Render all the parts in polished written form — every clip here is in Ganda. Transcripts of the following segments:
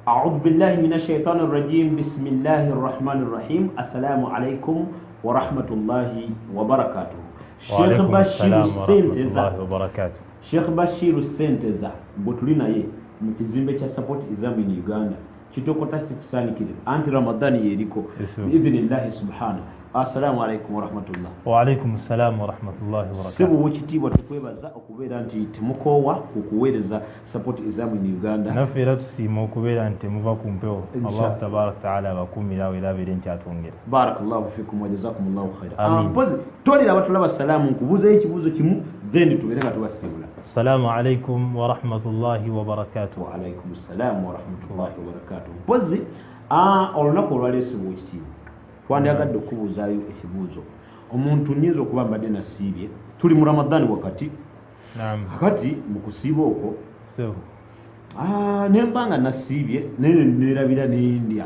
أعوذ بالله من الشيطان الرجيم بسم الله الرحمن الرحيم السلام عليكم ورحمة الله وبركاته. شيخ بشير السنتزا وبركاته. شيخ بشير السنتزا بطلنا يه مكزيمة support exam in Uganda. Kitokota sikisanikire anti Ramadhani yeriko bi'idhnillahi subhanahu. Assalamu alaikum wa rahmatullah. Wa alaikum assalam wa rahmatullahi wa barakatuh. Sebu wekitibwa tukwebaza okubeera nti temukowa okuweereza support exam in Uganda. Nafera tusima okubeera nti muva ku mpewo. Allah tabarak taala bakumira era abere nti atwongera. Barakallahu fikum wa jazakumullahu khairan. Pozi tolera abatulaba salamu nkubuza ekibuzo kimu then tubeera tubasibula. Assalamu alaikum wa rahmatullahi wa barakatuh. Wa alaikum assalam wa rahmatullahi wa barakatuh. Pozi olunaku olwaleese bwekitibwa twandiyagadde okubuuzaayo ekibuuzo. Omuntu nnyinza okuba mbadde nasiibye tuli mu Ramadhani wakati kakati mu kusiiba okwo nembanga nasiibye naye neerabira nendya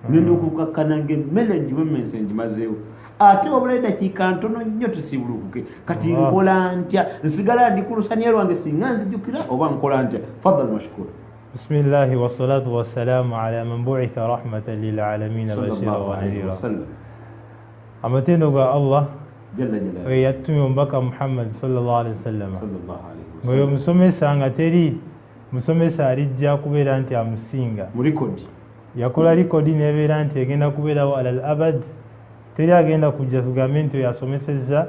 nenda okukakkana ng'emmere ngiwemense ngimazeewo ate wabula eddakiika ntono nnyo tusiibulukuke kati nkola ntya nsigala ndi ku lusaniya lwange singa nzijjukira oba nkola ntya? Fadal mashkura. بسم الله والصلاة والسلام على من بعث رحمة للعالمين بشيرا ونذيرا. أمتينو الله جل جلاله ويتمي مبكى محمد صلى الله عليه وسلم. Mwe musomesa nga teri musomesa alijja kubeera nti amusinga mu record yakola record nebeera nti egenda kubeerawo alal abad teri agenda kujja tugambe nti yasomesezza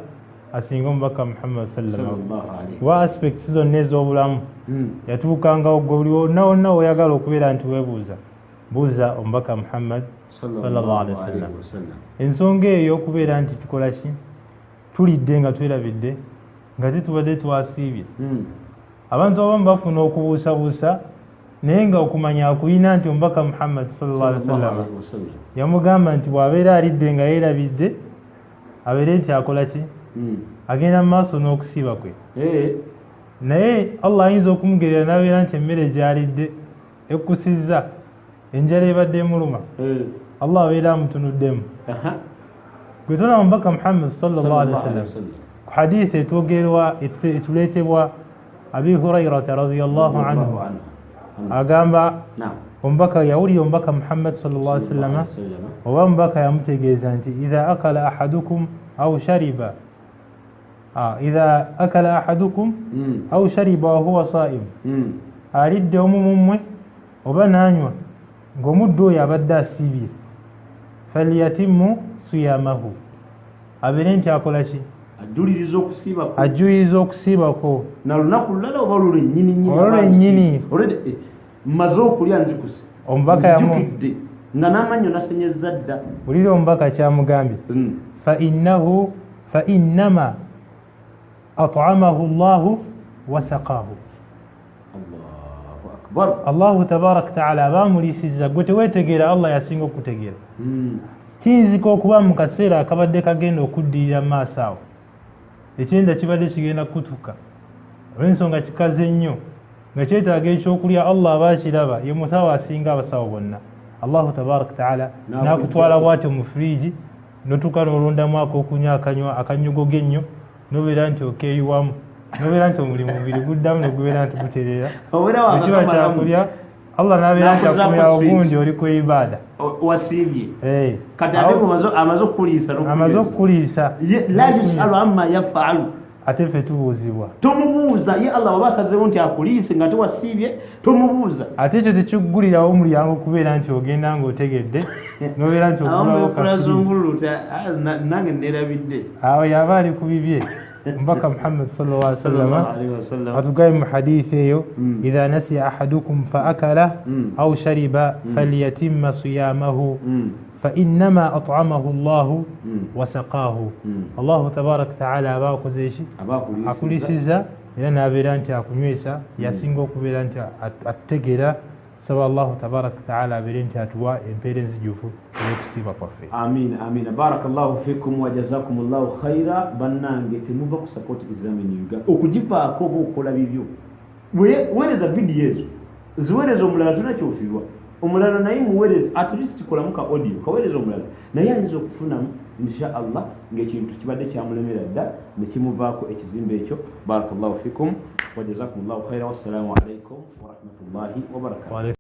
asinga omubaka Muhammad sallallahu alaihi wa aspects zonna ez'obulamu yatuukangawo gwe buli wonna oyagala okubeera nti weebuuza buuza omubaka Muhammad sallallahu alaihi wasallam. Ensonga eyo okubeera nti tukola ki tulidde nga twerabidde nga tetubadde twasiibye abantu abamu bafuna okubuusabuusa naye nga okumanya akuyina nti omubaka Muhammad sallallahu alaihi wasallam yamugamba nti bw'abeera alidde nga yeerabidde abeere nti akola ki agenda mu maaso n'okusiiba kwe. Naye Allah ayinza okumugerera n'abeera nti emmere gy'alidde ekkusizza enjala ebadde emuluma Allah abeera amutunuddemu. Gwe tolaba omubaka Muhammad sallallahu alaihi wasallam ku hadiisi etuleetebwa Abi Hurayrata radiyallahu anhu agamba omubaka yawulira omubaka Muhammad sallallahu alaihi wasallam oba omubaka yamutegeeza nti idha akala ahadukum aw shariba idha akala ahadukum aw shariba wa huwa saim alidde omu mummwe oba n'anywa ng'omuddu oyo abadde asiibye falyatimmu siyamahu abeere nti akola ki ajuliriza okusiibako na lunaku lulala oba olwo lwennyini mmaze okulya nzikuse omubaka nzijukidde nga n'amannyo nasenyezza dda. Wulira omubaka kyamugambye fa innama at'amahu Allahu wa saqaahu. Allahu tabaraka taala abaamuliisizza gwe teweetegeera Allah yasinga okutegeera. Kiyinzika okuba mu kaseera akabadde kagenda okuddirira mu maaso awo ekyenda kibadde kigenda kutuuka olw'ensonga kikaze nnyo nga kyetaaga ekyokulya Allah aba akiraba ye musawo asinga abasawo bonna. Allahu tabaraka taala n'akutwala bw'atyo mu firiigi n'otuuka n'olondamu ak'okunywa akanyogoga ennyo n'obeera nti okeeyiwamu n'obeera nti omulimu mubiri guddamu ne gubeera nti gutereera ekiba kyakulya Allah n'abeera nti akumira ogundi oli ku ibaada wasiibye kati ate amaze okukuliisa la yusalu amma yafaalu ate ffe tubuuzibwa tomubuuza ye Allah waba asazeewo nti akuliise nga tewasiibye tomubuuza ate ekyo tekikuggulirawo omulyango okubeera nti ogenda ng'otegedde n'obeera nti nange neerabidde awo yaba ali ku bibye. Mbaka Muhammad sallallahu alaihi wasallam atugaye mu hadithi eyo idha nasiya ahadukum fa akala aw shariba falyatimma siyamahu fa innama at'amahu Allahu wa saqaahu. Allahu tabaraka taala abakoze eki akulisiza era n'abeera nti akunywesa yasinga okubeera nti ategeera. Saba Allahu tabaraka taala abeere nti atuwa empeera enzijufu ey'okusiiba kwaffe. Amiina amiina. Barakallahu fikum wa jazakumullahu khaira. Bannange temuva ku support exam in Uganda okugivaako oba okukola bibyo. Weereza vidiyo ezo ziweereza omulala tunakyofiirwa omulala naye muweereza at least kolamu ka audio kaweereza omulala naye ayinza okufunamu insha Allah ng'ekintu kibadde kyamulemera dda ne kimuvaako ekizimbe ekyo. Barakallahu fikum wa jazakumullahu khaira. Wassalamu alaikum wa rahmatullahi wa barakatuh.